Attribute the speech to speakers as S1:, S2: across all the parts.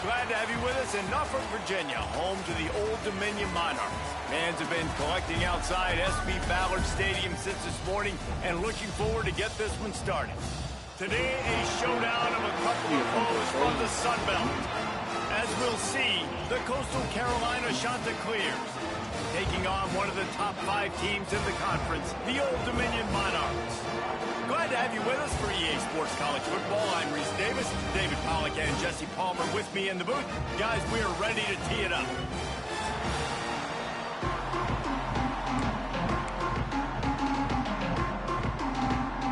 S1: Glad to have you with us in Norfolk, Virginia, home to the Old Dominion Monarchs. Fans have been collecting outside SB Ballard Stadium since this morning and looking forward to get this one started. Today, a showdown of a couple of foes from the Sun Belt. As we'll see, the Coastal Carolina Chanticleers taking on one of the top 5 teams in the conference, the Old Dominion Monarchs. Glad to have you with us for EA Sports College Football. I'm Reese Davis, David Pollack and Jesse Palmer with me in the booth. Guys, we are ready to tee it up.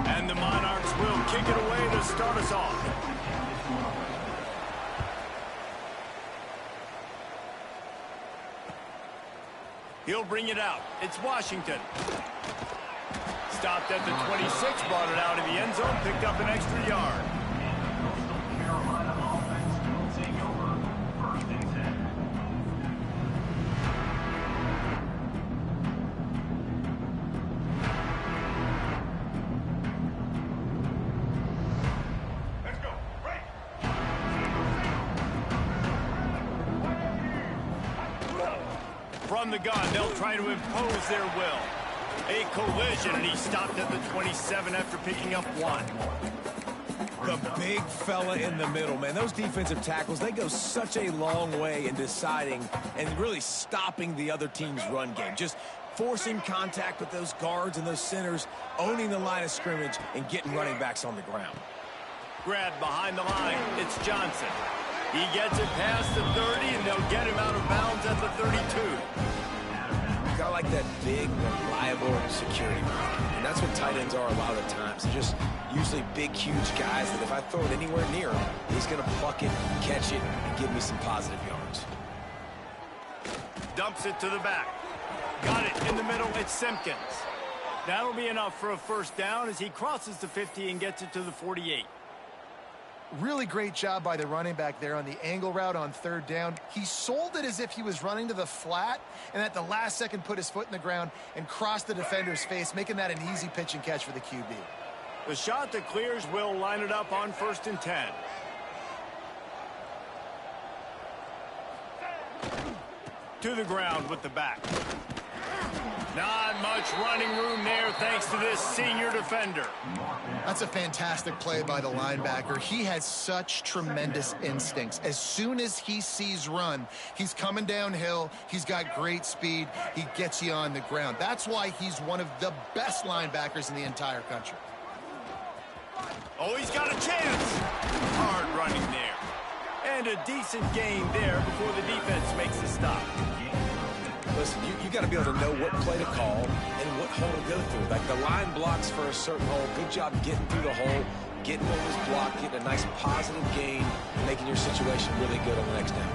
S1: And the Monarchs will kick it away to start us off. He'll bring it out. It's Washington. Stopped at the 26, brought it out of the end zone, picked up an extra yard.
S2: Carolina offense will take over first and 10. Let's go. Right.
S1: From the gun, they'll try to impose their will. A collision, and he stopped at the 27 after picking up 1.
S3: The big fella in the middle, man. Those defensive tackles, they go such a long way in deciding and really stopping the other team's run game. Just forcing contact with those guards and those centers, owning the line of scrimmage, and getting running backs on the ground.
S1: Grabbed behind the line. It's Johnson. He gets it past the 30, and they'll get him out of bounds at the 32.
S3: I like that big, reliable security blanket. And that's what tight ends are a lot of the times. They're just usually big, huge guys that if I throw it anywhere near him, he's going to pluck it, catch it, and give me some positive yards.
S1: Dumps it to the back. Got it in the middle. It's Simpkins. That'll be enough for a first down as he crosses the 50 and gets it to the 48.
S4: Really great job by the running back there on the angle route on third down. He sold it as if he was running to the flat, and at the last second put his foot in the ground and crossed the defender's face, making that an easy pitch and catch for the QB.
S1: The Chanticleers will line it up on first and 10. To the ground with the back. Not much running room there thanks to this senior defender.
S4: That's a fantastic play by the linebacker. He has such tremendous instincts. As soon as he sees run, he's coming downhill. He's got great speed. He gets you on the ground. That's why he's one of the best linebackers in the entire country.
S1: Oh, he's got a chance. Hard running there. And a decent gain there before the defense makes the stop.
S3: Listen, you got to be able to know what play to call and what hole to go through. Like the line blocks for a certain hole. Good job getting through the hole, getting what was blocked, getting a nice positive gain, and making your situation really good on the next down.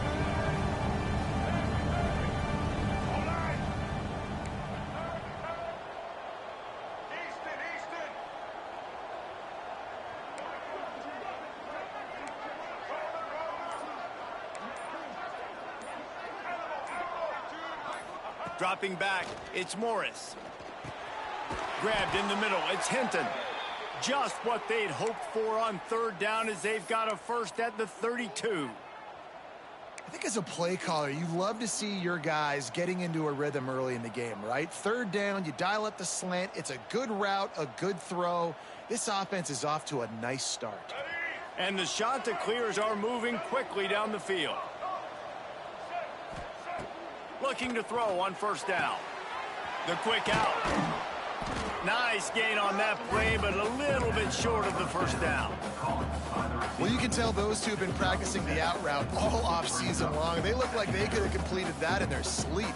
S1: Dropping back, it's Morris. Grabbed in the middle, it's Hinton. Just what they'd hoped for on third down as they've got a first at the 32.
S4: I think as a play caller, you love to see your guys getting into a rhythm early in the game, right? Third down, you dial up the slant. It's a good route, a good throw. This offense is off to a nice start.
S1: And the Chanticleers are moving quickly down the field. Looking to throw on first down. The quick out. Nice gain on that play, but a little bit short of the first down.
S4: Well, you can tell those two have been practicing the out route all off-season long. They look like they could have completed that in their sleep.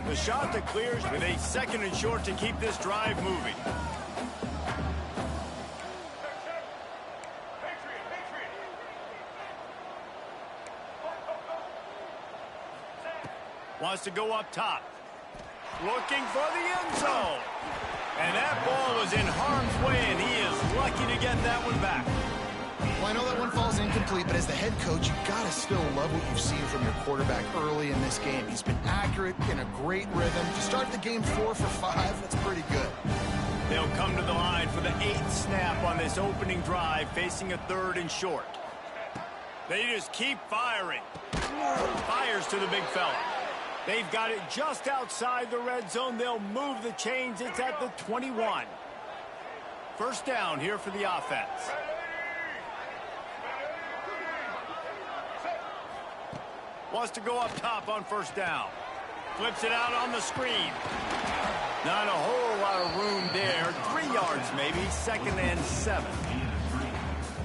S1: The Chanticleers with a second and short to keep this drive moving. Wants to go up top. Looking for the end zone. And that ball was in harm's way, and he is lucky to get that one back.
S4: Well, I know that one falls incomplete, but as the head coach, you got to still love what you've seen from your quarterback early in this game. He's been accurate, in a great rhythm. To start the game 4 for 5, that's pretty good.
S1: They'll come to the line for the 8th snap on this opening drive, facing a 3rd and short. They just keep firing. Fires to the big fella. They've got it just outside the red zone. They'll move the chains. It's at the 21. First down here for the offense. Wants to go up top on first down. Flips it out on the screen. Not a whole lot of room there. 3 yards maybe. 2nd and 7.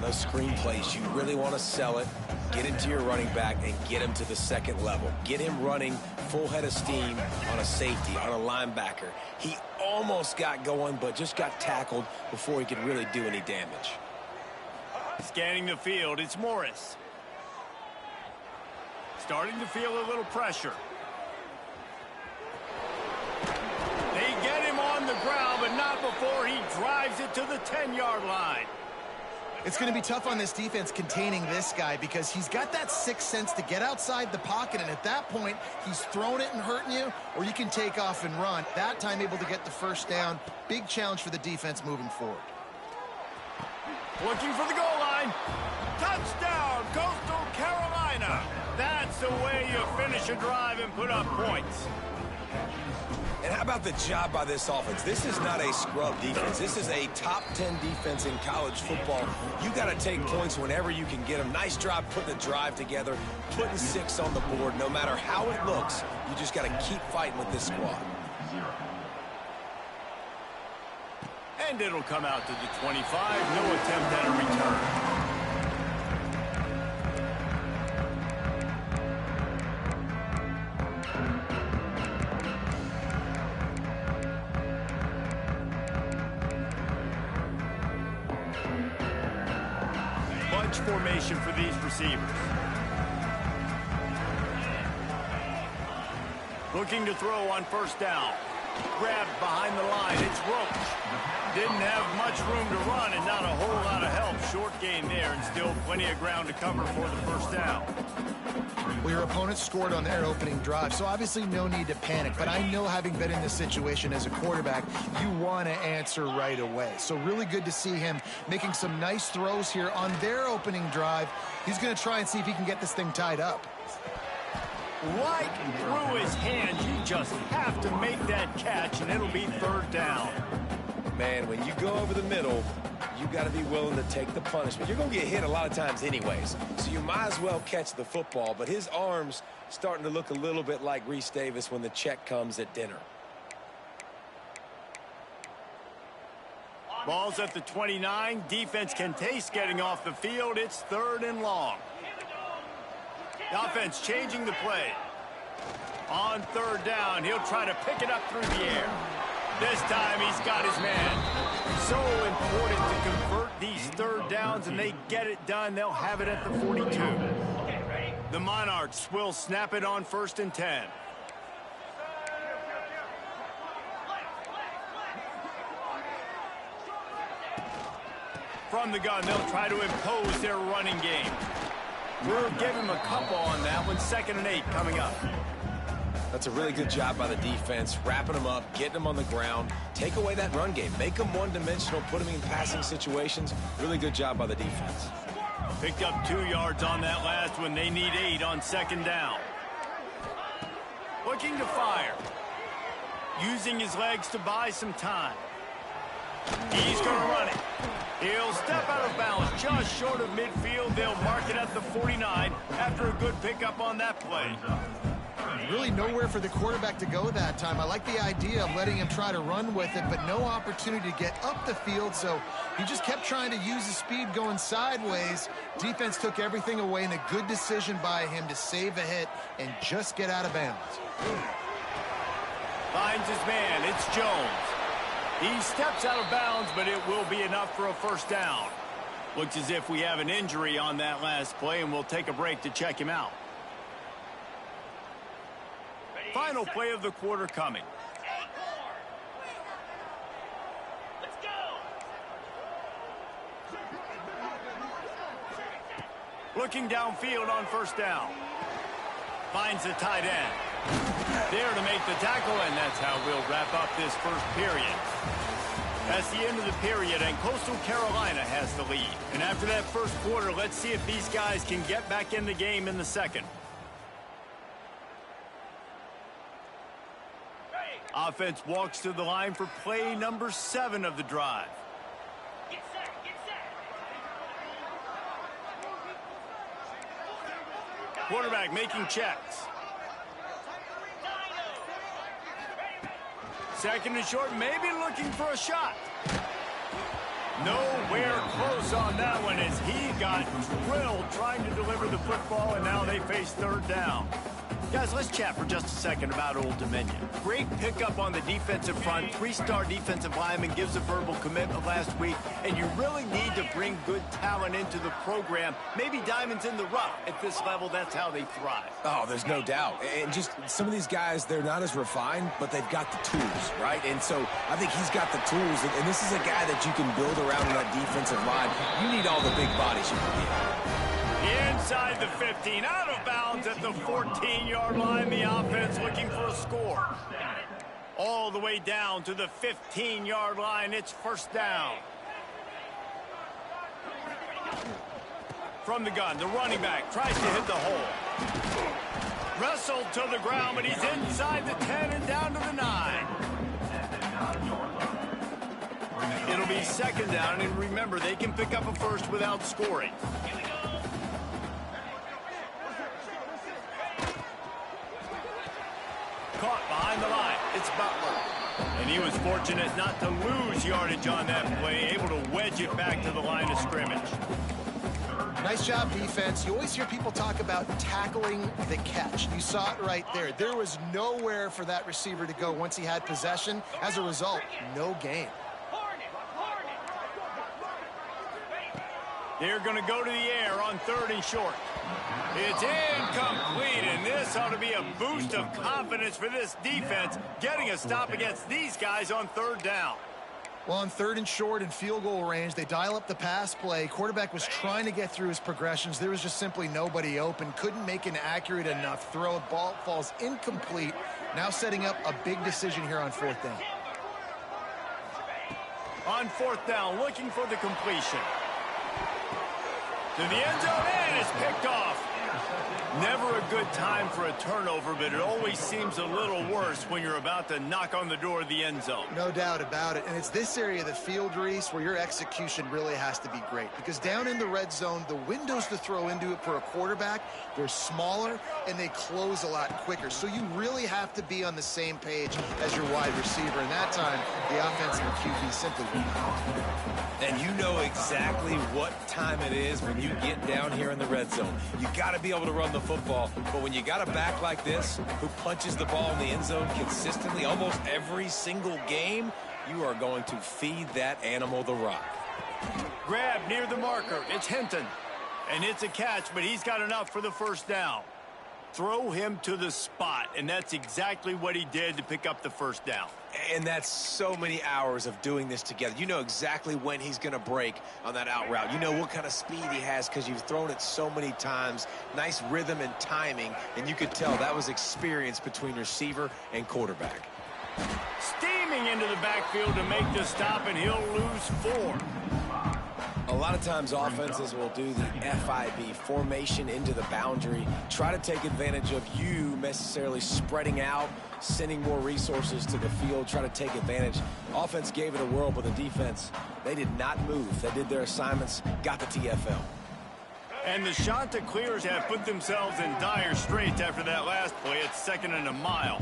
S3: Those screen plays, you really want to sell it, get it to your running back, and get him to the second level. Get him running full head of steam on a safety, on a linebacker. He almost got going, but just got tackled before he could really do any damage.
S1: Scanning the field, it's Morris. Starting to feel a little pressure. They get him on the ground, but not before he drives it to the 10-yard line.
S4: It's going to be tough on this defense containing this guy because he's got that sixth sense to get outside the pocket, and at that point, he's throwing it and hurting you, or you can take off and run. That time able to get the first down. Big challenge for the defense moving forward.
S1: Looking for the goal line. Touchdown, Coastal Carolina. That's the way you finish a drive and put up points.
S3: And how about the job by this offense? This is not a scrub defense. This is a top 10 defense in college football. You got to take points whenever you can get them. Nice job putting the drive together, putting 6 on the board. No matter how it looks, you just got to keep fighting with this squad.
S1: And it'll come out to the 25. No attempt at a return. Formation for these receivers. Looking to throw on first down. Grabbed behind the line. It's Roach. Didn't have much room to run and not a whole lot of help. Short game there and still plenty of ground to cover for the first down.
S4: Well, your opponent scored on their opening drive, so obviously no need to panic. But I know, having been in this situation as a quarterback, you want to answer right away. So really good to see him making some nice throws here on their opening drive. He's going to try and see if he can get this thing tied up.
S1: Right through his hands. You just have to make that catch, and it'll be third down.
S3: Man, when you go over the middle, you got to be willing to take the punishment. You're going to get hit a lot of times anyways, so you might as well catch the football. But his arm's starting to look a little bit like Reese Davis when the check comes at dinner.
S1: Ball's at the 29. Defense can taste getting off the field. It's 3rd and long. The offense changing the play. On 3rd down, he'll try to pick it up through the air. This time he's got his man. So important to convert these 3rd downs, and they get it done. They'll have it at the 42. The Monarchs will snap it on 1st and 10. From the gun, they'll try to impose their running game. We'll give him a couple on that one. 2nd and 8 coming up.
S3: That's a really good job by the defense, wrapping them up, getting them on the ground. Take away that run game. Make them one-dimensional, put them in passing situations. Really good job by the defense.
S1: Picked up 2 yards on that last one. They need 8 on 2nd down. Looking to fire. Using his legs to buy some time. He's going to run it. He'll step out of bounds just short of midfield. They'll mark it at the 49 after a good pickup on that play.
S4: Really nowhere for the quarterback to go that time. I like the idea of letting him try to run with it, but no opportunity to get up the field, so he just kept trying to use his speed going sideways. Defense took everything away, and a good decision by him to save a hit and just get out of bounds.
S1: Finds his man. It's Jones. He steps out of bounds, but it will be enough for a first down. Looks as if we have an injury on that last play, and we'll take a break to check him out. Final play of the quarter coming.
S2: Let's go.
S1: Looking downfield on first down. Finds the tight end. There to make the tackle, and that's how we'll wrap up this first period. That's the end of the period, and Coastal Carolina has the lead. And after that first quarter, let's see if these guys can get back in the game in the second. Offense walks to the line for play number 7 of the drive.
S2: Get set, get set.
S1: Quarterback making checks. Second and short, maybe looking for a shot. Nowhere close on that one as he got drilled trying to deliver the football, and now they face third down. Guys, let's chat for just a second about Old Dominion. Great pickup on the defensive front. 3-star defensive lineman gives a verbal commitment last week, and you really need to bring good talent into the program. Maybe diamonds in the rough. At this level, that's how they thrive.
S3: Oh, there's no doubt. And just some of these guys, they're not as refined, but they've got the tools, right? And so I think he's got the tools, and this is a guy that you can build around in that defensive line. You need all the big bodies you can get.
S1: Inside the 15, out of bounds at the 14-yard line. The offense looking for a score. All the way down to the 15-yard line. It's first down. From the gun, the running back tries to hit the hole. Wrestled to the ground, but he's inside the 10 and down to the 9. It'll be second down, and remember, they can pick up a first without scoring. Caught behind the line. It's Butler. And he was fortunate not to lose yardage on that play, able to wedge it back to the line of scrimmage.
S4: Nice job, defense. You always hear people talk about tackling the catch. You saw it right there. There was nowhere for that receiver to go once he had possession. As a result, no gain.
S1: They're going to go to the air on 3rd and short. It's incomplete, and this ought to be a boost of confidence for this defense, getting a stop against these guys on 3rd down.
S4: Well, on 3rd and short and field goal range, they dial up the pass play. Quarterback was trying to get through his progressions. There was just simply nobody open. Couldn't make an accurate enough throw. Ball falls incomplete. Now setting up a big decision here on 4th down.
S1: On 4th down, looking for the completion. To the end zone, and it's picked off. Never a good time for a turnover, but it always seems a little worse when you're about to knock on the door of the end zone.
S4: No doubt about it. And it's this area of the field, Reese, where your execution really has to be great. Because down in the red zone, the windows to throw into it for a quarterback, they're smaller and they close a lot quicker. So you really have to be on the same page as your wide receiver. And that time, the offense and QB simply won't.
S3: And you know exactly what time it is when you get down here in the red zone. You got to be able to run the football, but when you got a back like this who punches the ball in the end zone consistently almost every single game, you are going to feed that animal the rock.
S1: Grab near the marker. It's Hinton. And it's a catch, but he's got enough for the first down. Throw him to the spot, and that's exactly what he did to pick up the first down.
S3: And that's so many hours of doing this together. You know exactly when he's going to break on that out route. You know what kind of speed he has because you've thrown it so many times. Nice rhythm and timing, and you could tell that was experience between receiver and quarterback.
S1: Steaming into the backfield to make the stop, and he'll lose 4.
S3: A lot of times offenses will do the FIB, formation into the boundary, try to take advantage of you necessarily spreading out, sending more resources to the field, try to take advantage. Offense gave it a whirl, but the defense, they did not move. They did their assignments, got the TFL.
S1: And the Chanticleers have put themselves in dire straits after that last play. It's 2nd and a mile.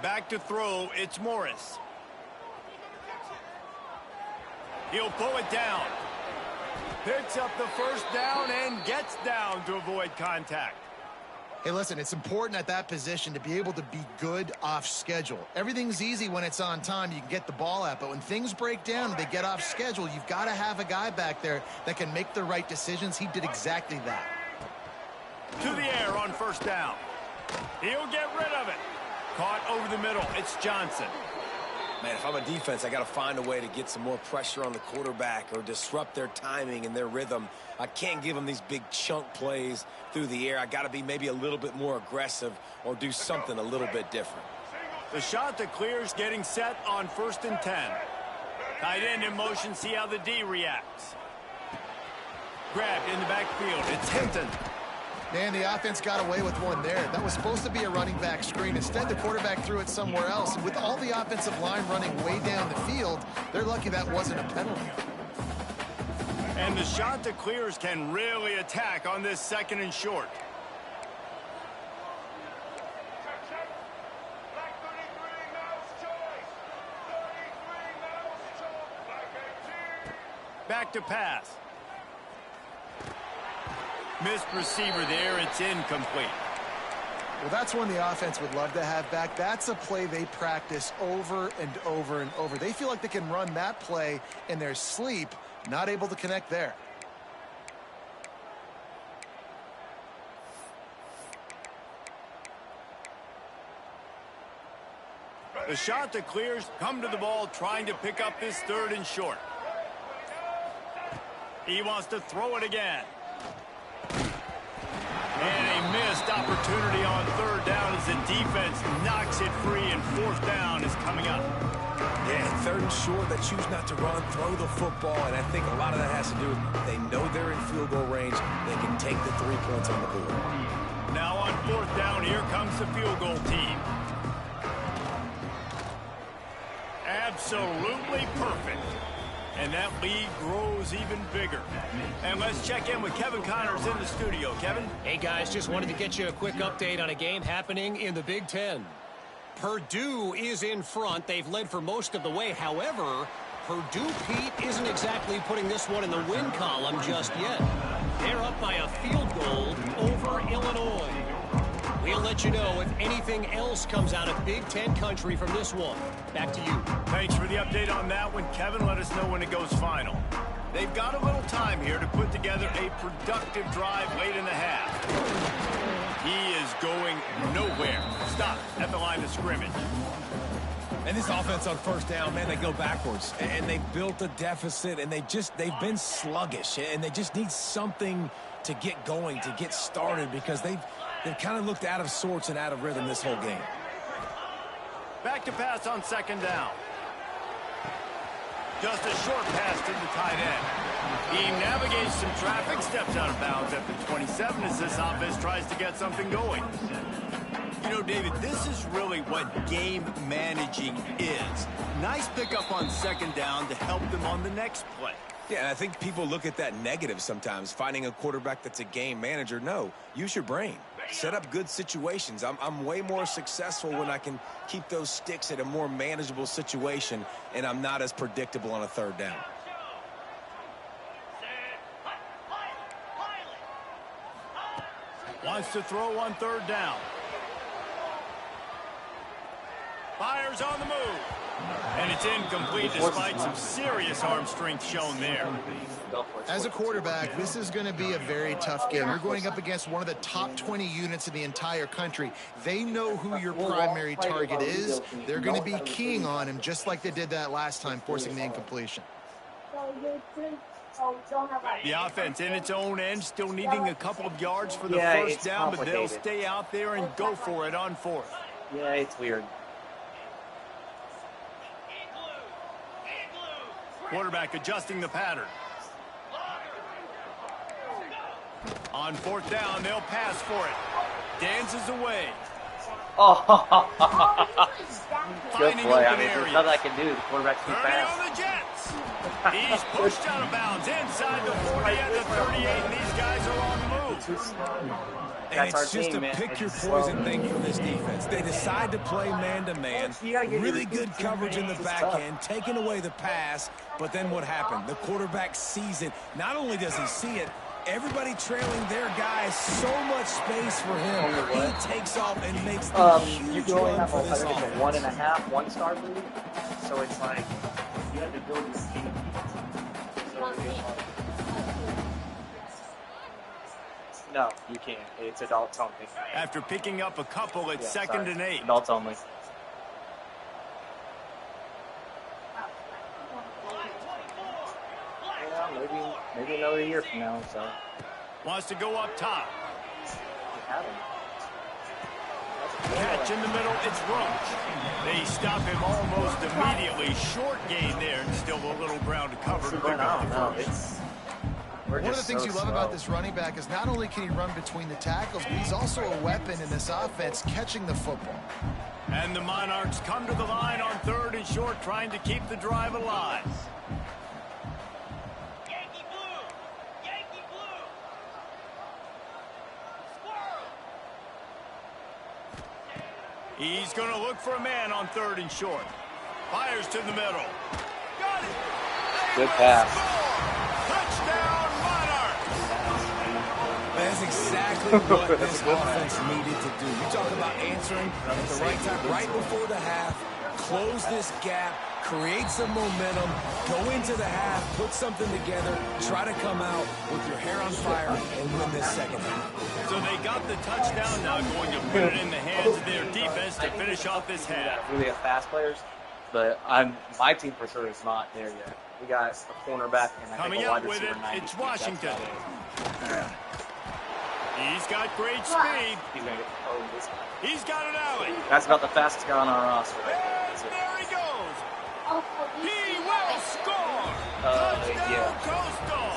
S1: Back to throw, it's Morris. He'll pull it down. Picks up the first down and gets down to avoid contact.
S4: Hey, listen, it's important at that position to be able to be good off schedule. Everything's easy when it's on time. You can get the ball out, but when things break down and they get off schedule, you've got to have a guy back there that can make the right decisions. He did exactly that.
S1: To the air on first down. He'll get rid of it. Caught over the middle. It's Johnson.
S3: Man, if I'm a defense, I got to find a way to get some more pressure on the quarterback or disrupt their timing and their rhythm. I can't give them these big chunk plays through the air. I got to be maybe a little bit more aggressive or do something a little bit different.
S1: The shot that clears getting set on 1st and 10. Tight end in motion, see how the D reacts. Grabbed in the backfield. It's Hinton.
S4: Man, the offense got away with one there. That was supposed to be a running back screen. Instead, the quarterback threw it somewhere else. And with all the offensive line running way down the field, they're lucky that wasn't a penalty.
S1: And the shot that clears can really attack on this 2nd and short. Back to pass. Missed receiver there. It's incomplete.
S4: Well, that's one the offense would love to have back. That's a play they practice over and over and over. They feel like they can run that play in their sleep, not able to connect there.
S1: The shot that clears, come to the ball, trying to pick up this 3rd and short. He wants to throw it again. And a missed opportunity on 3rd down as the defense knocks it free, and 4th down is coming up.
S3: Yeah, 3rd and short, they choose not to run, throw the football, and I think a lot of that has to do with they know they're in field goal range. They can take the 3 points on the board.
S1: Now on 4th down, here comes the field goal team. Absolutely perfect. And that lead grows even bigger. And let's check in with Kevin Connors in the studio. Kevin?
S5: Hey, guys, just wanted to get you a quick update on a game happening in the Big Ten. Purdue is in front. They've led for most of the way. However, Purdue, Pete, isn't exactly putting this one in the win column just yet. They're up by a field goal over Illinois. We'll let you know if anything else comes out of Big Ten country from this one. Back to you.
S1: Thanks for the update on that one, Kevin. Let us know when it goes final. They've got a little time here to put together a productive drive late in the half. He is going nowhere. Stop at the line of scrimmage.
S3: And this offense on 1st down, man, they go backwards. And they built a deficit, and they've been sluggish. And they just need something to get going, to get started, because they've kind of looked out of sorts and out of rhythm this whole game.
S1: Back to pass on 2nd down. Just a short pass to the tight end. He navigates some traffic, steps out of bounds at the 27 as this offense tries to get something going. You know, David, this is really what game managing is. Nice pickup on 2nd down to help them on the next play.
S3: Yeah, and I think people look at that negative sometimes, finding a quarterback that's a game manager. No, use your brain. Set up good situations. I'm way more successful when I can keep those sticks at a more manageable situation, and I'm not as predictable on a 3rd down.
S1: Wants to throw on 3rd down. Fires on the move. And it's incomplete despite some serious arm strength shown there.
S4: As a quarterback, this is going to be a very tough game. You're going up against one of the top 20 units in the entire country. They know who your primary target is. They're going to be keying on him just like they did that last time, forcing the incompletion.
S1: The offense in its own end, still needing a couple of yards for the 1st down, but they'll stay out there and go for it on 4th.
S6: Yeah, it's weird.
S1: Quarterback adjusting the pattern. On 4th down, they'll pass for it. Dances away.
S6: Oh, good
S1: Finding
S6: play. I
S1: open
S6: mean, there's
S1: areas.
S6: nothing I can do. The quarterback's too
S1: Turning
S6: fast.
S1: on the Jets. He's pushed out of bounds inside the 40 and the 38, and these guys are on the move.
S3: And
S6: That's our
S3: it's just
S6: team,
S3: a
S6: man.
S3: pick your
S6: It's
S3: poison
S6: slow.
S3: thing from this defense. They decide to play man-to-man, really good coverage in the back end, taking away the pass, but then what happened? The quarterback sees it. Not only does he see it, everybody trailing their guy, so much space for him. He takes off and makes the
S6: You
S3: huge
S6: can only
S3: run
S6: have
S3: for this
S6: a
S3: offense.
S6: 1.5 one-star league, so it's like you have to build your team. No, you can't. It's adults only.
S1: After picking up a couple, it's
S6: Yeah,
S1: 2nd and 8.
S6: Adults only. maybe another year from now. So
S1: Wants to go up top.
S6: we have him.
S1: Catch in the middle, it's Roach. They stop him almost immediately. Short gain there, and still a little ground to cover to pick up the first.
S4: One of the things you love about this running back is not only can he run between the tackles, but he's also a weapon in this offense catching the football.
S1: And the Monarchs come to the line on 3rd and short, trying to keep the drive alive.
S2: Yankee blue! Yankee blue! Squirrel!
S1: He's going to look for a man on 3rd and short. Fires to the middle. Got it!
S6: Good pass.
S1: Touchdown, Monarchs!
S3: That's exactly what this offense needed to do. You talk about answering at the right time, right before the half, close this gap, create some momentum, go into the half, put something together, try to come out with your hair on fire and win this second half.
S1: So they got the touchdown, now going to put it in the hands of their defense to finish off this half.
S6: Really have fast players, but my team for sure is not there yet. We got a cornerback and I
S1: Coming
S6: think a
S1: out
S6: wide
S1: with
S6: receiver
S1: it,
S6: 90.
S1: it's Washington.
S6: That's about it.
S1: He's got great speed.
S6: He's gonna get this guy.
S1: He's got an alley.
S6: That's about the fastest guy on our roster right there.
S1: And
S6: That's it.
S1: there he goes. He will score. Touchdown,
S6: yeah.
S1: Coastal.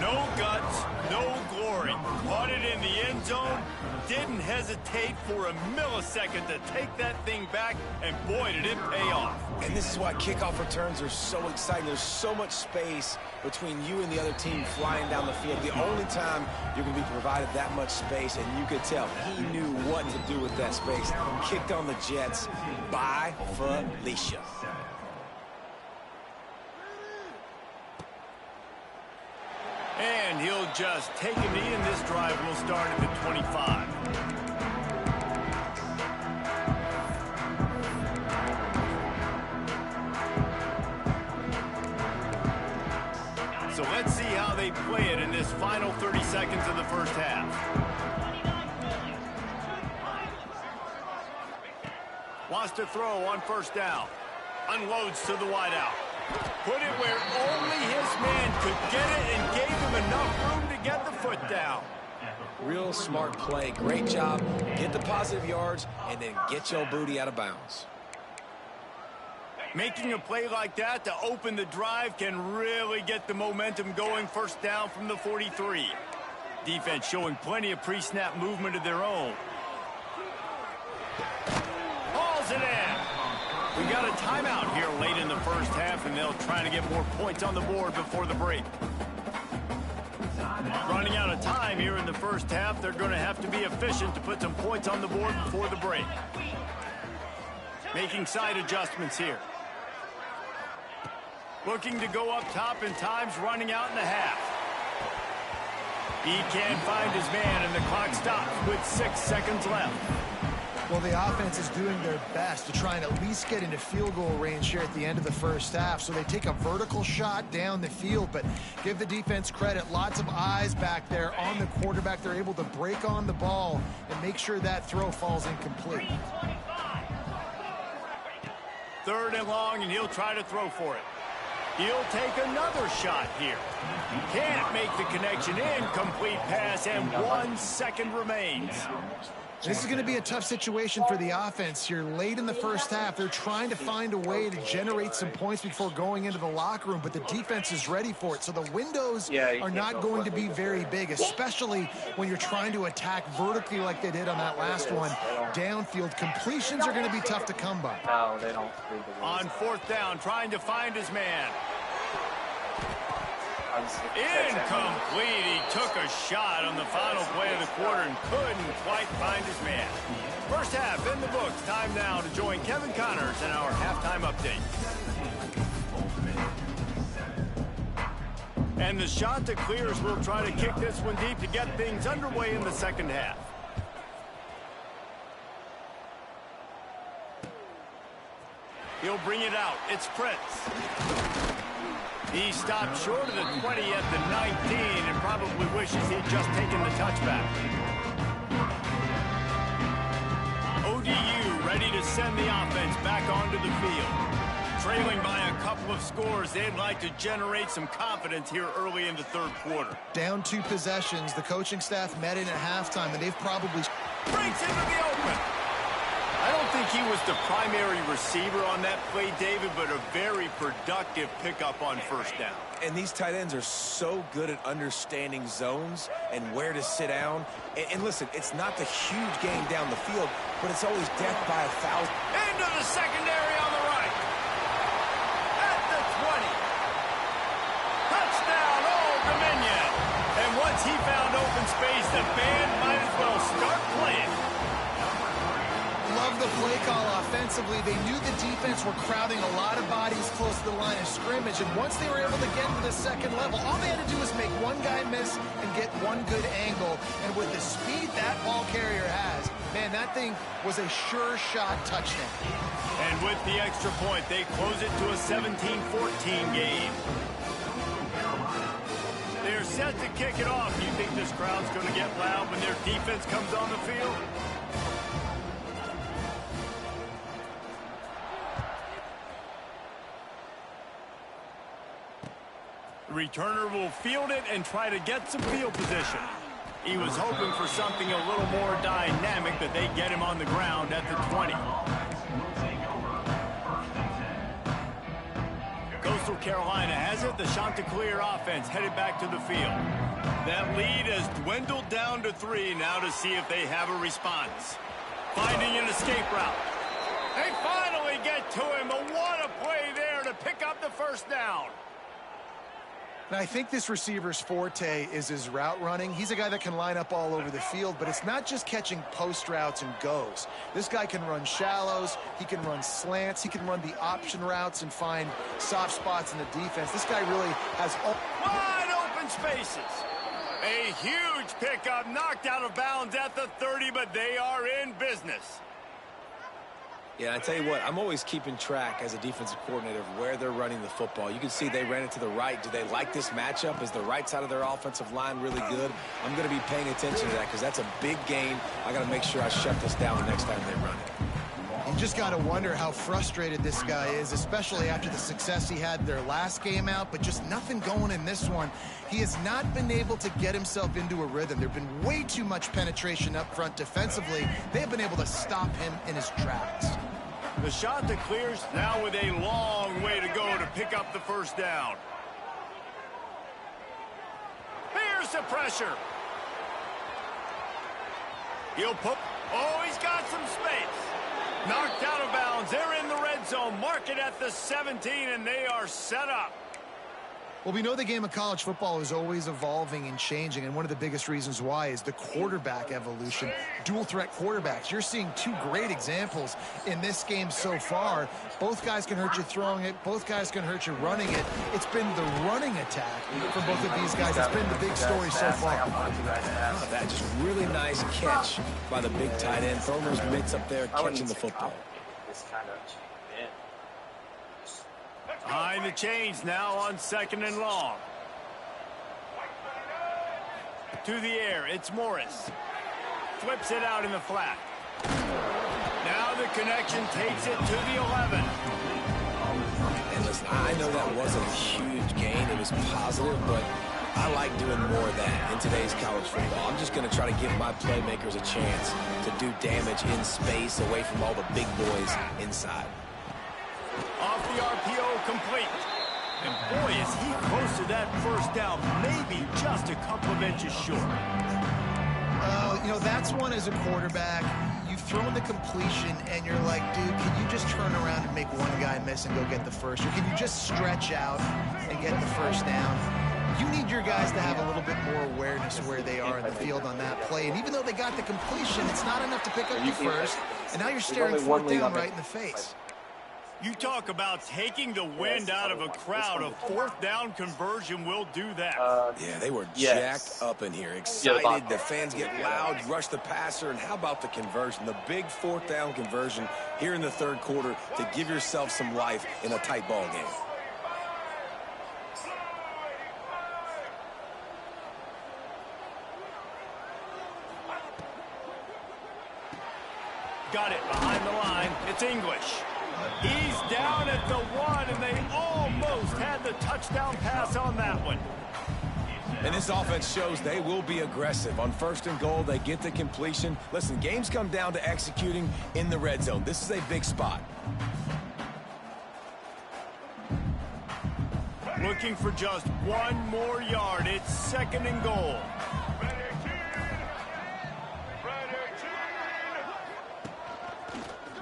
S1: No guts, no glory. Caught it in the end zone. Didn't hesitate for a millisecond to take that thing back, and boy, did it pay off.
S3: And this is why kickoff returns are so exciting. There's so much space between you and the other team flying down the field. The only time you're going to be provided that much space, and you could tell he knew what to do with that space. Kicked on the Jets by Felicia.
S1: And he'll just take a knee, and this drive will start at the 25. So let's see how they play it in this final 30 seconds of the first half. Wants to throw on 1st down. Unloads to the wideout. Put it where only his man could get it and gave him enough room to get the foot down.
S3: Real smart play. Great job. Get the positive yards and then get your booty out of bounds.
S1: Making a play like that to open the drive can really get the momentum going. 1st down from the 43. Defense showing plenty of pre-snap movement of their own. Hauls it in. We got a timeout here late in the first half, and they'll try to get more points on the board before the break. Running out of time here in the first half, they're going to have to be efficient to put some points on the board before the break. Making side adjustments here. Looking to go up top, and time's running out in the half. He can't find his man, and the clock stops with 6 seconds left.
S4: Well, the offense is doing their best to try and at least get into field goal range here at the end of the first half. So they take a vertical shot down the field, but give the defense credit. Lots of eyes back there on the quarterback. They're able to break on the ball and make sure that throw falls incomplete.
S1: 3rd and long, and he'll try to throw for it. He'll take another shot here. Can't make the connection. Incomplete pass, and 1 second remains.
S4: This is going to be a tough situation for the offense here. Late in the first half, they're trying to find a way to generate some points before going into the locker room, but the defense is ready for it. So the windows are not going to be very big, especially when you're trying to attack vertically like they did on that last one. Downfield completions are going to be tough to come by.
S6: No, they don't.
S1: On 4th down, trying to find his man. Incomplete. He took a shot on the final play of the quarter and couldn't quite find his man. First half in the books. Time now to join Kevin Connors in our halftime update. And the shot to clears will try to kick this one deep to get things underway in the second half. He'll bring it out. It's Prince. He stopped short of the 20 at the 19 and probably wishes he'd just taken the touchback. ODU ready to send the offense back onto the field. Trailing by a couple of scores, they'd like to generate some confidence here early in the third quarter.
S4: Down 2 possessions, the coaching staff met in at halftime, and they've probably...
S1: Breaks into the open. I don't think he was the primary receiver on that play, David, but a very productive pickup on first down.
S3: And these tight ends are so good at understanding zones and where to sit down. And listen, it's not the huge game down the field, but it's always death by 1,000.
S1: Into the secondary on the right. At the 20. Touchdown, Old Dominion. And once he found open space, the band might as well start playing.
S4: Love the play call offensively. They knew the defense were crowding a lot of bodies close to the line of scrimmage, and once they were able to get to the second level, all they had to do was make one guy miss and get one good angle. And with the speed that ball carrier has, man, that thing was a sure shot touchdown.
S1: And with the extra point, they close it to a 17-14 game. They're set to kick it off. Do you think this crowd's going to get loud when their defense comes on the field? The returner will field it and try to get some field position. He was hoping for something a little more dynamic, but they get him on the ground at the 20. Coastal Carolina has it. The Chanticleer offense headed back to the field. That lead has dwindled down to 3 now to see if they have a response. Finding an escape route. They finally get to him, but what a play there to pick up the first down.
S4: Now, I think this receiver's forte is his route running. He's a guy that can line up all over the field, but it's not just catching post routes and goes. This guy can run shallows, he can run slants, he can run the option routes and find soft spots in the defense. This guy really has all...
S1: Wide open spaces. A huge pickup, knocked out of bounds at the 30, but they are in business.
S3: Yeah, I tell you what, I'm always keeping track as a defensive coordinator of where they're running the football. You can see they ran it to the right. Do they like this matchup? Is the right side of their offensive line really good? I'm going to be paying attention to that because that's a big gain. I got to make sure I shut this down the next time they run it.
S4: You just got to wonder how frustrated this guy is, especially after the success he had their last game out, but just nothing going in this one. He has not been able to get himself into a rhythm. There's been way too much penetration up front defensively. They have been able to stop him in his tracks.
S1: The Chanticleers now with a long way to go to pick up the first down. Here's the pressure. He'll put... Oh, he's got some space. Knocked out of bounds. They're in the red zone. Mark it at the 17, and they are set up.
S4: Well, we know the game of college football is always evolving and changing, and one of the biggest reasons why is the quarterback evolution. Dual threat quarterbacks. You're seeing 2 great examples in this game so far. Both guys can hurt you throwing it. Both guys can hurt you running it. It's been the running attack for both of these guys. It's been the big story so far.
S3: That just really nice catch by the big tight end. Throwing those mitts up there, catching the football.
S1: Behind the chains now on 2nd and long. To the air, it's Morris. Flips it out in the flat. Now the connection takes it to the 11.
S3: And listen, I know that wasn't a huge gain. It was positive, but I like doing more of that in today's college football. I'm just going to try to give my playmakers a chance to do damage in space away from all the big boys inside.
S1: Off the RPO, complete. And boy, is he close to that first down, maybe just a couple of inches short.
S4: You know, that's one as a quarterback. You've thrown the completion, and you're like, dude, can you just turn around and make one guy miss and go get the first? Or can you just stretch out and get the first down? You need your guys to have a little bit more awareness where they are in the field on that play. And even though they got the completion, it's not enough to pick up the first. And now you're staring 4th down right in the face.
S1: You talk about taking the wind out of a crowd. A 4th down conversion will do that.
S3: Yeah, they were jacked up in here, excited. The fans get loud, rush the passer, and how about the conversion? The big 4th down conversion here in the 3rd quarter to give yourself some life in a tight ball game.
S1: Got it behind the line. It's English. He's down at the 1, and they almost had the touchdown pass on that one.
S3: And this offense shows they will be aggressive. On 1st and goal, they get the completion. Listen, games come down to executing in the red zone. This is a big spot.
S1: Looking for just 1 more yard. It's 2nd and goal.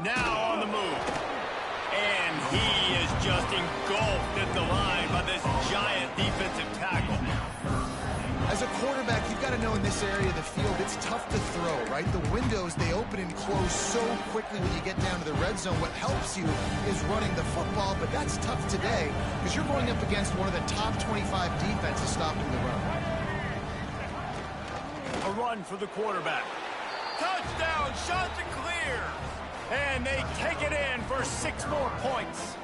S1: Now on the move. And he is just engulfed at the line by this giant defensive tackle.
S4: As a quarterback, you've got to know in this area of the field, it's tough to throw, right? The windows, they open and close so quickly when you get down to the red zone. What helps you is running the football, but that's tough today because you're going up against one of the top 25 defenses stopping the run.
S1: A run for the quarterback. Touchdown, shot to clear. And they take it in for 6 more points.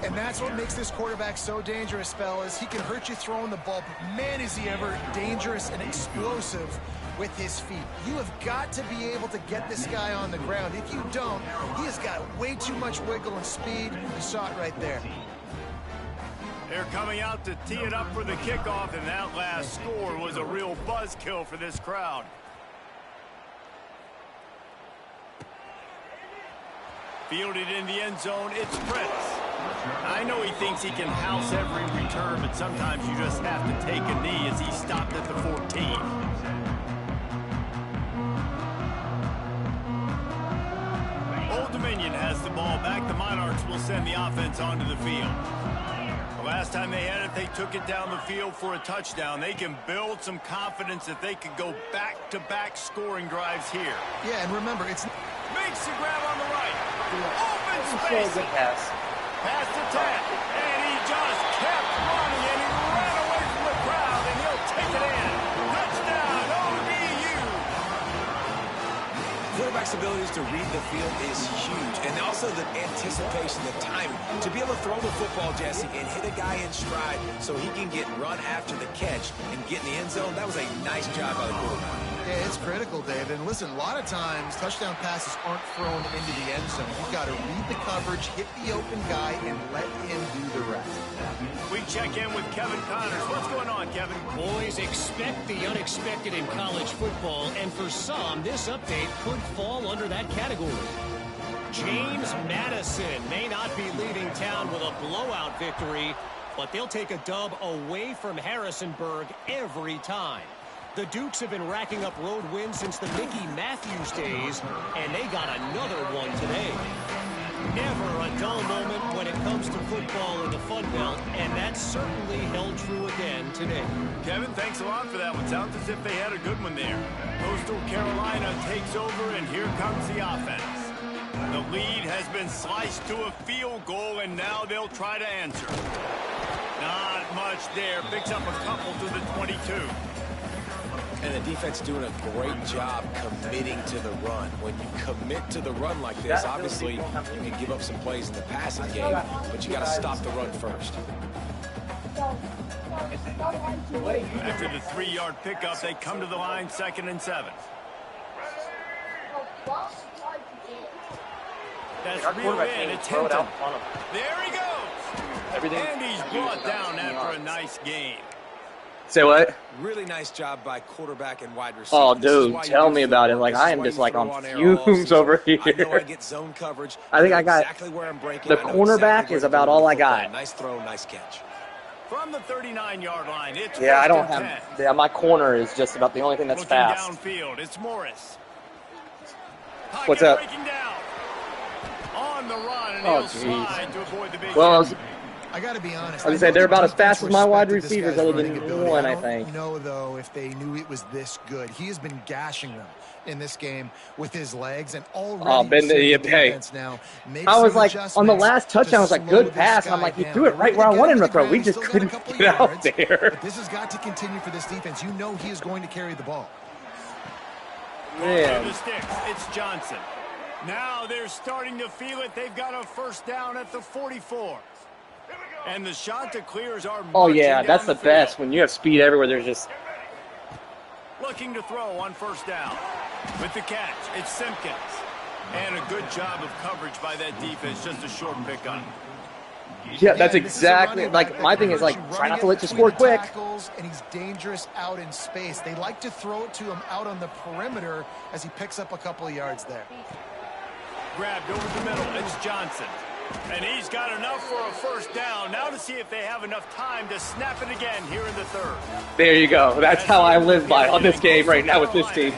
S4: And that's what makes this quarterback so dangerous, fellas. He can hurt you throwing the ball, but man, is he ever dangerous and explosive with his feet. You have got to be able to get this guy on the ground. If you don't, he has got way too much wiggle and speed. You saw it right there.
S1: They're coming out to tee it up for the kickoff, and that last score was a real buzzkill for this crowd. Fielded in the end zone, it's Fritz. I know he thinks he can house every return, but sometimes you just have to take a knee as he stopped at the 14. Old Dominion has the ball back. The Monarchs will send the offense onto the field. The last time they had it, they took it down the field for a touchdown. They can build some confidence that they could go back-to-back scoring drives here.
S4: Yeah, and remember, it's...
S1: Makes the grab on the right. Open space.
S6: Good pass.
S1: Pass to 10. And he just kept running, and he ran away from the crowd, and he'll take it in. Touchdown, ODU.
S3: Quarterback's abilities to read the field is huge. And also the anticipation, the timing. To be able to throw the football, Jesse, and hit a guy in stride so he can get run after the catch and get in the end zone, that was a nice job by the quarterback.
S4: Yeah, it's critical, Dave. And listen, a lot of times touchdown passes aren't thrown into the end zone. You've got to read the coverage, hit the open guy, and let him do the rest.
S1: We check in with Kevin Connors. What's going on, Kevin?
S5: Boys, expect the unexpected in college football, and for some, this update could fall under that category. James Madison may not be leaving town with a blowout victory, but they'll take a dub away from Harrisonburg every time. The Dukes have been racking up road wins since the Mickey Matthews days, and they got another one today. Never a dull moment when it comes to football in the Fun Belt, and that certainly held true again today.
S1: Kevin, thanks a lot for that one. Sounds as if they had a good one there. Coastal Carolina takes over, and here comes the offense. The lead has been sliced to a field goal, and now they'll try to answer. Not much there. Picks up a couple to the 22.
S3: And the defense doing a great job committing to the run. When you commit to the run like this, obviously you can give up some plays in the passing game, but you got to stop the run first.
S1: After the 3-yard pickup, they come to the line 2nd and 7. That's real in. It's Hinton. There he goes. And he's brought down after a nice gain.
S6: Say what?
S3: Really nice job by quarterback and wide receiver.
S6: Oh, dude, tell me about it. Like, I am just like on fumes over here.
S3: I know I get zone coverage.
S6: I think I got
S3: exactly where I'm breaking.
S6: the cornerback is about all I got.
S3: Nice throw, nice catch.
S1: From the 39-yard line, it's
S6: Yeah, I don't have. Yeah, my corner is just about the only thing that's
S1: looking
S6: fast.
S1: Downfield, it's Morris.
S6: What's up?
S1: Breaking down. On the run, and
S6: Oh,
S1: he'll slide to avoid the big
S6: Well,
S1: hit.
S4: I got to be honest.
S6: I was gonna say, they're about as fast as my wide
S4: Respected this
S6: receivers,
S4: guy's
S6: other than
S4: running ability.
S6: one, I
S4: I
S6: think.
S4: don't know, though, if they knew it was this good. He has been gashing them in this game with his legs, and already
S6: Oh, Ben,
S4: the
S6: hey.
S4: defense now makes
S6: I was
S4: some
S6: like, on the
S4: adjustments
S6: last touchdown, I was
S4: to
S6: like, good
S4: slow
S6: pass.
S4: this
S6: And I'm like,
S4: guy
S6: he threw it
S4: down.
S6: right where I
S4: We're
S6: wanted him
S4: gonna
S6: to throw. We
S4: get
S6: just
S4: him to the
S6: couldn't
S4: ground. He's
S6: get
S4: still got a
S6: out
S4: couple
S6: there.
S4: yards, but this has got to continue for this defense. You know he is going to carry the ball.
S1: To the sticks, it's Johnson. Now they're starting to feel it. They've got a first down at the 44. And the shot to clears are
S6: Oh,
S1: marching
S6: yeah,
S1: down
S6: that's the
S1: field.
S6: best. When you have speed everywhere, there's just...
S1: Looking to throw on first down. With the catch, it's Simpkins. And a good job of coverage by that defense. Just a short pickup.
S6: Yeah, that's exactly, like, my thing is, like, try not to let you score quick.
S4: And he's dangerous out in space. They like to throw it to him out on the perimeter as he picks up a couple of yards there.
S1: Grabbed over the middle. It's Johnson. And he's got enough for a first down. Now to see if they have enough time to snap it again here in the third.
S6: There you go. That's how I live by on this game right now with this team.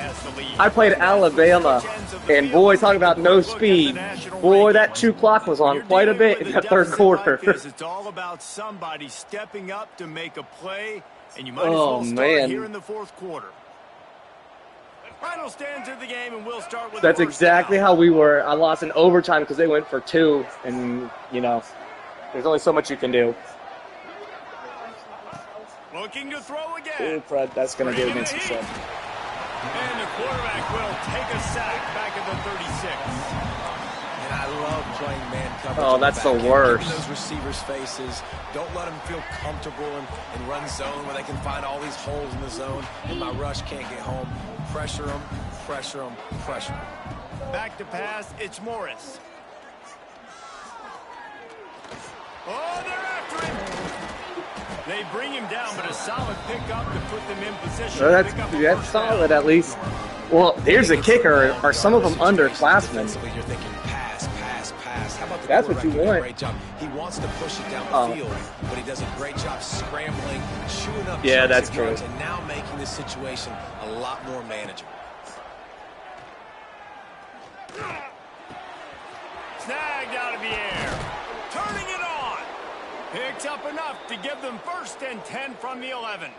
S6: I played Alabama, and boy, talking about no speed. Boy, that 2 clock was on quite a bit in that third quarter.
S1: It's all about somebody stepping up to make a play, and you might as well start here in the fourth quarter. Final stands of the game, and we'll start with
S6: That's exactly how we were. I lost in overtime because they went for 2, and, you know, there's only so much you can do.
S1: Looking to throw again.
S6: Ooh, Fred, that's going to get against himself.
S1: And the quarterback will take a sack back at the 36.
S3: And I love playing man coverage.
S6: Oh, that's the worst.
S3: Those receivers' faces. Don't let them feel comfortable and run zone where they can find all these holes in the zone, and my rush can't get home. Pressure them, pressure them, pressure them.
S1: Back to pass, it's Morris. Oh, they're after him. They bring him down, but a solid pickup to put them in position.
S6: Well, that's solid at least. Well, here's the kicker. Are some of them underclassmen?
S3: You're thinking pass, pass, pass. How about the
S6: That's what you want.
S3: Great job. He wants to push it down the field, but he does a great job scrambling, chewing up.
S6: Yeah, that's true.
S3: And now making the situation a lot more manageable.
S1: Snagged out of the air. Turning it on. Picks up enough to give them 1st and 10 from the 11.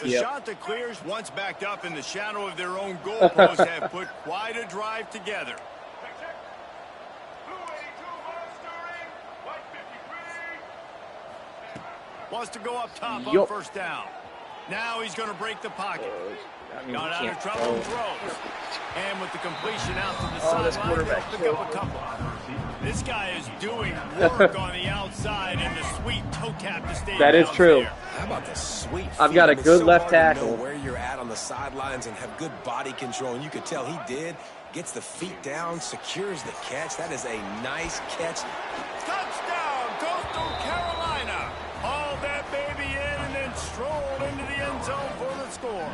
S1: The shot that clears once backed up in the shadow of their own goalpost have put quite a drive together. Wants to go up top on 1st down. Now he's going to break the pocket. Got out of trouble and throws. And with the completion out to the sideline, he'll pick up a couple. This guy is doing work on the outside and the sweet toe tap to stay.
S6: That is true.
S3: How about the sweet?
S6: I've got a good left tackle.
S3: Know where you're at on the sidelines and have good body control, and you could tell he did. Gets the feet down, secures the catch. That is a nice catch.
S1: Touchdown, Coastal Carolina. Hauled that baby in and then strolled into the end zone for the score.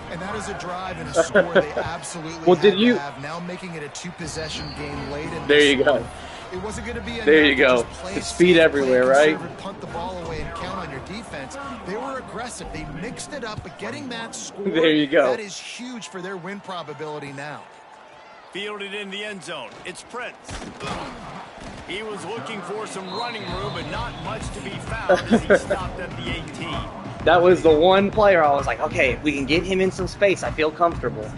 S4: And that is a drive and a score they absolutely
S6: to
S4: have. Now making it a 2-possession game late in
S6: There you go.
S4: It wasn't going to be
S6: there you go. The speed everywhere, right?
S4: Punt the ball away and count on your defense. They were aggressive. They mixed it up, but getting that score,
S6: there you go.
S4: That is huge for their win probability now.
S1: Fielded in the end zone. It's Prince. He was looking for some running room, but not much to be found as he stopped at the 18.
S6: That was the one player I was like, okay, if we can get him in some space, I feel comfortable.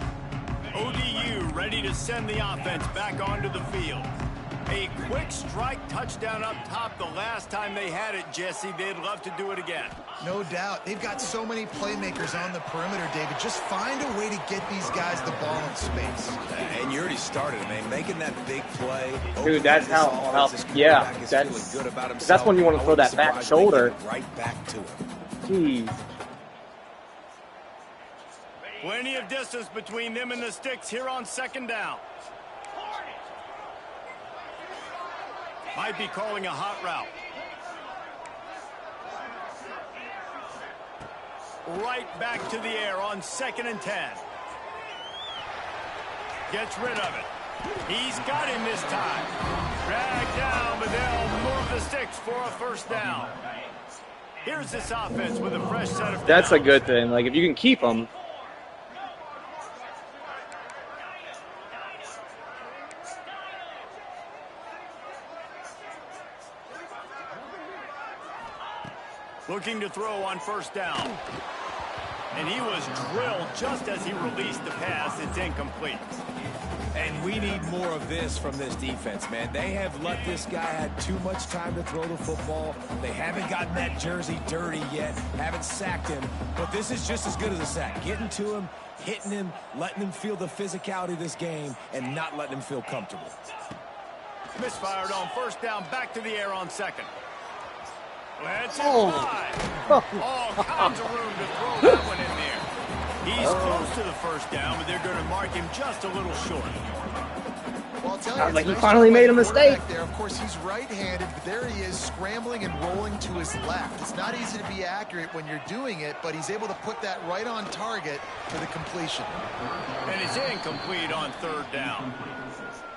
S1: ODU ready to send the offense back onto the field. A quick strike touchdown up top the last time they had it, Jesse. They'd love to do it again.
S4: No doubt. They've got so many playmakers on the perimeter, David. Just find a way to get these guys the ball in space.
S3: And you already started, man. Making that big play.
S6: Dude, that's how yeah. That's when you want to throw that back shoulder.
S3: Right back to him.
S6: Jeez.
S1: Plenty of distance between them and the sticks here on 2nd down. Might be calling a hot route. Right back to the air on 2nd and 10. Gets rid of it. He's got him this time. Dragged down, but they'll move the sticks for a 1st down. Here's this offense with a fresh set of downs.
S6: That's a good thing. Like, if you can keep them.
S1: Looking to throw on 1st down. And he was drilled just as he released the pass. It's incomplete.
S3: And we need more of this from this defense, man. They have let this guy have too much time to throw the football. They haven't gotten that jersey dirty yet, haven't sacked him. But this is just as good as a sack. Getting to him, hitting him, letting him feel the physicality of this game, and not letting him feel comfortable.
S1: Misfired on 1st down, back to the air on 2nd. Let's fly. All kinds of room to throw that one in there. He's close to the first down, but they're going to mark him just a little short.
S4: Well, I'll tell you,
S6: Sounds like he
S4: nice
S6: finally
S4: job by
S6: made
S4: the
S6: a mistake.
S4: quarterback there. Of course, he's right-handed, but there he is scrambling and rolling to his left. It's not easy to be accurate when you're doing it, but he's able to put that right on target for the completion.
S1: And it's incomplete on third down.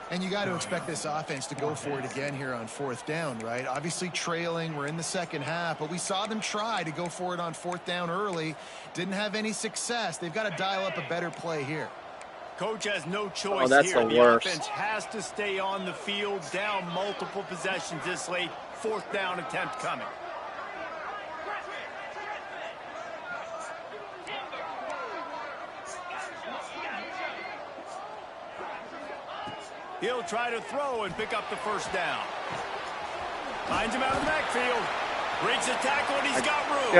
S4: And you got to expect this offense to go for it again here on fourth down, right? Obviously trailing, we're in the second half, but we saw them try to go for it on fourth down early. Didn't have any success. They've got to dial up a better play here.
S1: Coach has no choice
S6: Oh, that's
S1: here.
S6: the
S1: The
S6: worst.
S1: offense has to stay on the field, down multiple possessions this late. Fourth down attempt coming. He'll try to throw and pick up the first down. Finds him out of the backfield. Breaks the tackle and he's got room.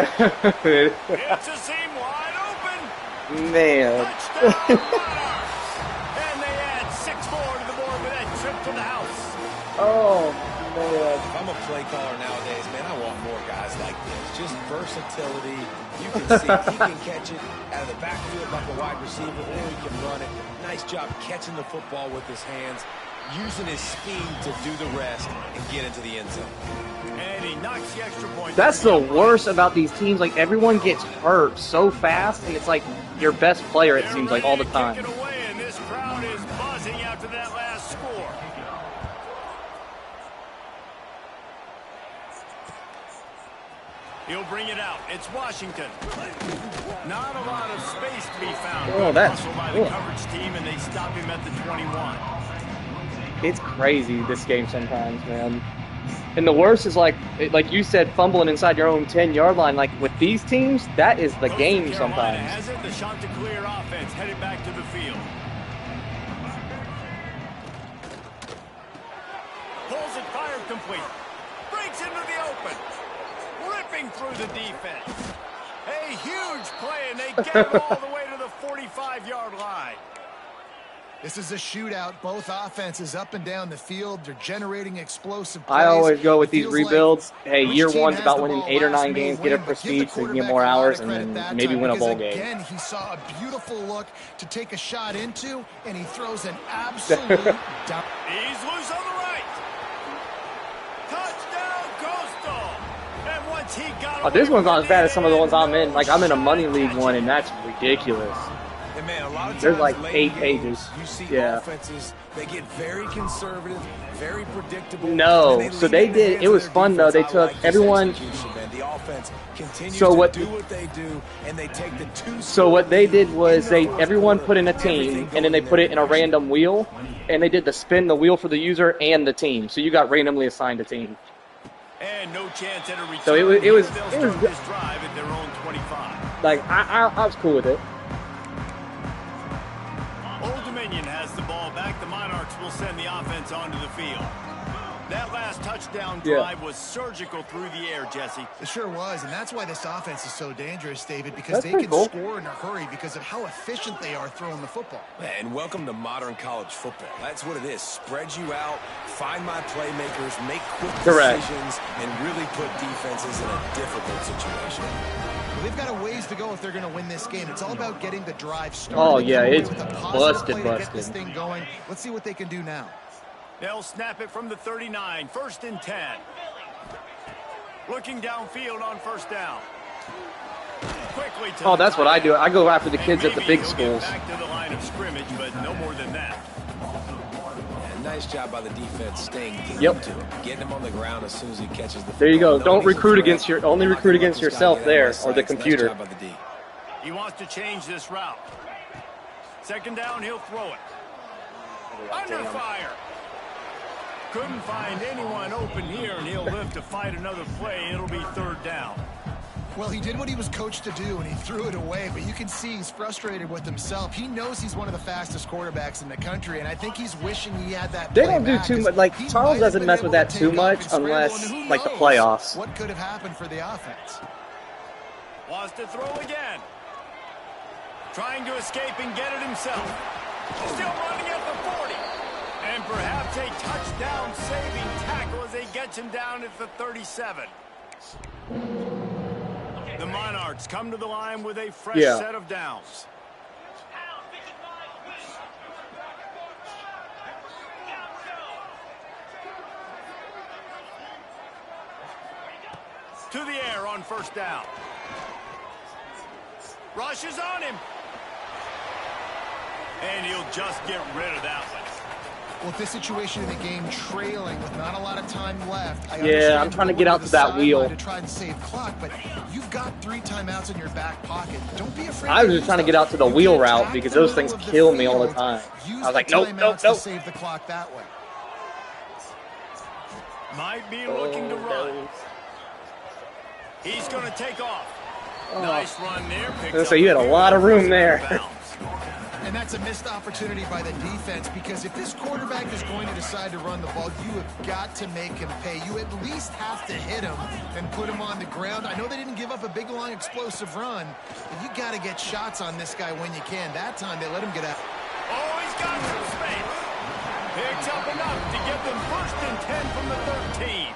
S1: It's a seam wide open.
S6: Man.
S1: Touchdown, Monarchs. And they add 6 more to the board with that trip to the house.
S6: Oh, man.
S3: If I'm a play caller nowadays, man, I want more guys like this. Just versatility. You can see he can catch it out of the backfield like a wide receiver, or he can run it. Nice job catching the football with his hands, using his speed to do the rest and get into the end zone.
S1: And he knocks the extra point.
S6: That's the worst about these teams. Like, everyone gets hurt so fast, and it's like your best player, it seems like, all the time.
S1: Kick it away, and this crowd is buzzing after that last score. He'll bring it out. It's Washington. Not a lot of space to be found.
S6: Oh, that's
S1: hustle by the coverage team, and they stop him at the 21.
S6: It's crazy, this game sometimes, man. And the worst is, like you said, fumbling inside your own 10-yard line. Like, with these teams, that is the game
S1: Carolina
S6: sometimes.
S1: has it. The Chanticleer offense headed back to the field. Pulls it, fired complete. Breaks into the open. Ripping through the defense. A huge play, and they get it all the way to the 45-yard line.
S4: This is a shootout. Both offenses up and down the field. They're generating explosive plays.
S6: I always go with these
S4: Feels like
S6: rebuilds. Hey,
S4: which
S6: year
S4: team
S6: one's
S4: has
S6: about
S4: the
S6: winning
S4: ball
S6: 8 or
S4: last
S6: 9
S4: may
S6: games,
S4: win,
S6: get up
S4: but
S6: for
S4: give the
S6: speed so you can get
S4: quarterback
S6: more
S4: a lot
S6: hours,
S4: of
S6: and
S4: credit
S6: then
S4: that
S6: maybe
S4: time,
S6: win a
S4: because
S6: bowl game.
S4: Again, he saw a beautiful look to take a shot into, and he throws an absolute down.
S1: He's loose on the right. Touchdown, Coastal. And once he got
S6: Oh, this
S1: away
S6: one's not
S1: from
S6: as bad as some of the ones I'm in.
S1: no
S6: Like, I'm in a
S1: shot
S6: money
S1: at
S6: league
S1: catching
S6: one,
S1: it.
S6: and that's ridiculous.
S3: And man, a lot of
S6: There's
S3: times
S6: like
S3: late
S6: 8
S3: in
S6: pages.
S3: games, you see
S6: Yeah.
S3: offenses, they get very conservative, very predictable.
S6: No,
S3: and
S6: so
S3: leave
S6: they
S3: it in the
S6: did.
S3: hands
S6: It
S3: of
S6: was
S3: their
S6: fun, though.
S3: defense.
S6: They
S3: I
S6: took
S3: like this
S6: everyone.
S3: execution, man. The offense continues
S6: So what-
S3: to do what they do, and they take the two.
S6: So what they did was everyone put in a team, and then they put it in a random wheel, and they did the spin the wheel for the user and the team. So you got randomly assigned a team.
S1: And no chance at a return.
S6: So it was
S1: They'll
S6: it
S1: start
S6: was
S1: this drive at their own 25.
S6: like I was cool with it.
S1: Old Dominion has the ball back. The Monarchs will send the offense onto the field. That last touchdown drive was surgical through the air, Jesse.
S4: It sure was, and that's why this offense is so dangerous, David, because
S6: That's
S4: they
S6: pretty
S4: can
S6: cool.
S4: score in a hurry because of how efficient they are throwing the football.
S3: And welcome to modern college football. That's what it is. Spread you out, find my playmakers, make quick
S6: Correct.
S3: decisions, and really put defenses in a difficult situation.
S4: Well, they've got a ways to go if they're going to win this game. It's all about getting the drive started.
S6: Oh,
S4: They
S6: yeah,
S4: come away
S6: it's
S4: with a positive
S6: busted.
S4: play to get this thing going. Let's see what they can do now.
S1: They'll snap it from the 39. 1st and 10. Looking downfield on first down. Quickly to
S6: Oh,
S1: the
S6: that's what I do. I go after the
S1: and
S6: kids at the
S1: maybe
S6: big
S1: he'll
S6: schools.
S1: Get back to the line of scrimmage, but no more than that.
S3: And nice job by the defense staying glued
S6: Yep.
S3: to him, getting him on the ground as soon as he catches the
S6: There you
S3: football.
S6: go. Don't
S3: Knowing he's a
S6: recruit
S3: threat,
S6: against your only
S3: not
S6: recruit
S3: gonna let
S6: against
S3: this guy
S6: yourself
S3: get out of
S6: there
S3: my
S6: or the
S3: sights. Nice
S6: computer.
S3: job by the D.
S1: He wants to change this route. 2nd down, he'll throw it. Under fire. Couldn't find anyone open here, and he'll live to fight another play. It'll be 3rd down.
S4: Well, he did what he was coached to do, and he threw it away, but you can see he's frustrated with himself. He knows he's one of the fastest quarterbacks in the country, and I think he's wishing he had that
S6: They
S4: play
S6: don't do
S4: back,
S6: too
S4: 'cause
S6: much. Like,
S4: he
S6: Charles
S4: might have
S6: doesn't
S4: been
S6: mess
S4: able
S6: with
S4: to
S6: that
S4: take
S6: too
S4: off
S6: much
S4: and scramble,
S6: unless,
S4: and who
S6: like, the
S4: knows
S6: playoffs.
S4: What could have happened for the offense?
S1: Wants to throw again. Trying to escape and get it himself. Still running at the 40. And perhaps a touchdown-saving tackle as they get him down at the 37. The Monarchs come to the line with a fresh set of downs. To the air on first down. Rushes on him. And he'll just get rid of that one.
S4: Well, this situation in the game, trailing with not a lot of time left.
S6: Yeah, I'm trying to get out to that wheel.
S4: To try and save clock, but you've got 3 timeouts in your back pocket. Don't be afraid.
S6: I was just trying to get out to the wheel route because those things kill me all the time. I was like, nope, nope, nope.
S4: Save the clock that way.
S1: Might be looking to run. He's going to take off. Nice run there.
S6: So you had a lot of room there.
S4: And that's a missed opportunity by the defense, because if this quarterback is going to decide to run the ball, you have got to make him pay. You at least have to hit him and put him on the ground. I know they didn't give up a big, long, explosive run, but you got to get shots on this guy when you can. That time, they let him get out.
S1: Oh, he's got some space. Picks up enough to get them 1st and 10 from the 13.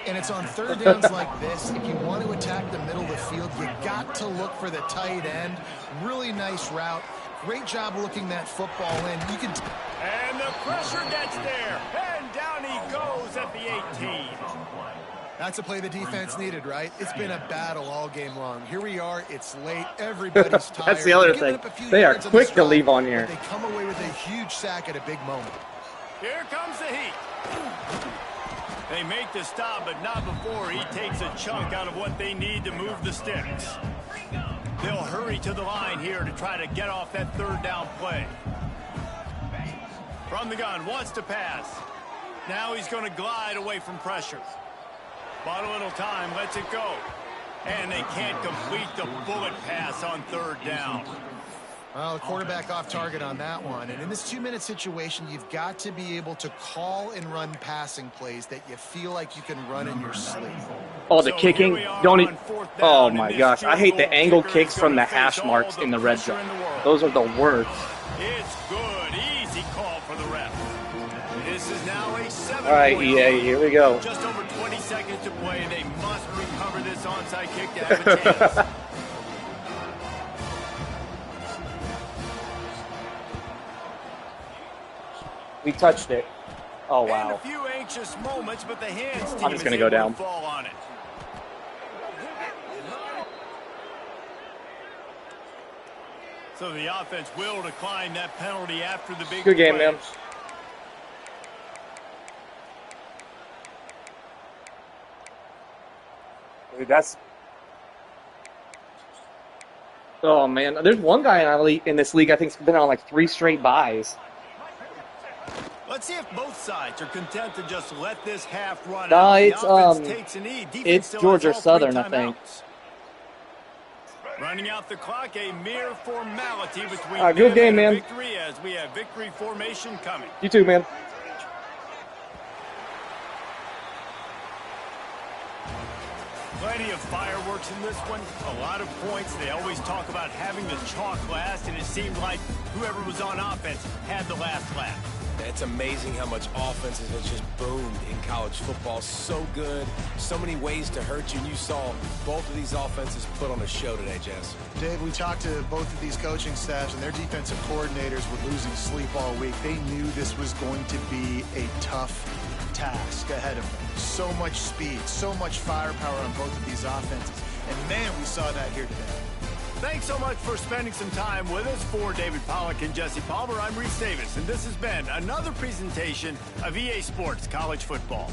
S4: And it's on third downs like this. If you want to attack the middle of the field, you got to look for the tight end. Really nice route. Great job looking that football in. You can.
S1: And the pressure gets there. And down he goes at the 18.
S4: That's a play the defense needed, right? It's been a battle all game long. Here we are. It's late. Everybody's tired.
S6: That's the other thing. They are quick to leave on here.
S4: They come away with a huge sack at a big moment.
S1: Here comes the heat. They make the stop, but not before he takes a chunk out of what they need to move the sticks. They'll hurry to the line here to try to get off that 3rd down play. From the gun, wants to pass. Now he's going to glide away from pressure. Bought a little time, lets it go. And they can't complete the bullet pass on 3rd down.
S4: Well, the quarterback off target on that one. And in this 2-minute situation, you've got to be able to call and run passing plays that you feel like you can run in your sleep.
S6: Oh, the kicking. Oh, my gosh. I hate the angle kicks from the hash marks in the red zone. Those are the worst.
S1: It's good. Easy call for the ref. This is now a 7-point.
S6: All right, EA, here we go.
S1: Just over 20 seconds to play. They must recover this onside kick to have a chance.
S6: We touched it. Oh, wow.
S1: And a few anxious moments, but the hands team
S6: I'm just going to go down.
S1: Fall on it. So the offense will decline that penalty after the big
S6: Good game,
S1: play.
S6: man. Dude, that's... Oh, man. There's one guy in this league I think's been on like 3 straight buys.
S1: Let's see if both sides are content to just let this half run
S6: No,
S1: out.
S6: it's Georgia Southern, I think.
S1: Running out the clock, a mere formality between
S6: good game, man.
S1: victory as we have victory formation coming.
S6: You too, man.
S1: Plenty of fireworks in this one. A lot of points. They always talk about having the chalk last, and it seemed like whoever was on offense had the last laugh.
S3: It's amazing how much offense has just boomed in college football. So good, so many ways to hurt you. And you saw both of these offenses put on a show today, Jess.
S4: Dave, we talked to both of these coaching staffs, and their defensive coordinators were losing sleep all week. They knew this was going to be a tough task ahead of them. So much speed, so much firepower on both of these offenses. And, man, we saw that here today.
S1: Thanks so much for spending some time with us. For David Pollack and Jesse Palmer, I'm Reese Davis, and this has been another presentation of EA Sports College Football.